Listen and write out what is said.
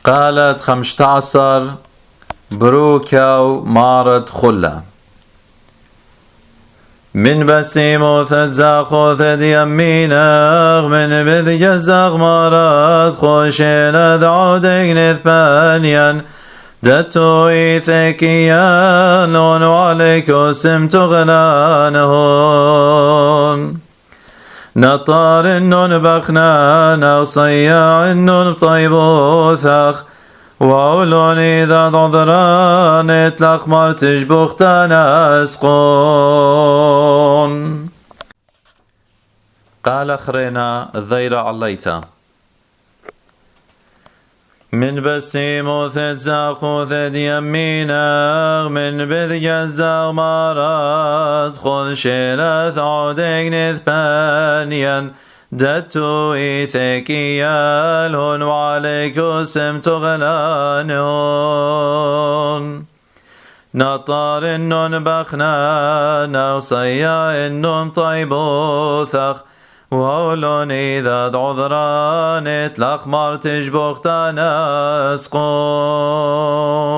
قالت 15 بروكاو مارد خلة من بسيمو ثزاخو ثد يمينغ من بذ جزاغ مراد خوشين ذعودك نثبانيا دتو إيثكيا لون عليكو سمت غلانهون نطار النون بخنا صياع النون طيبو ثخ وأولون إذا ضضران الأخمر تجبختنا أسقون قال خرينا الذير عليتا من بسيمو ثزاخو ثد يمينغ من بذ جزاغ مراد خذ شيلث عودك نثبانيا دتو إيثكيا لون وعليكو سمت غلانون نطار النون بخنا نوصيا النون طيبو ثخ وأولون إذا عذران الأخمر تجبختنا أسقون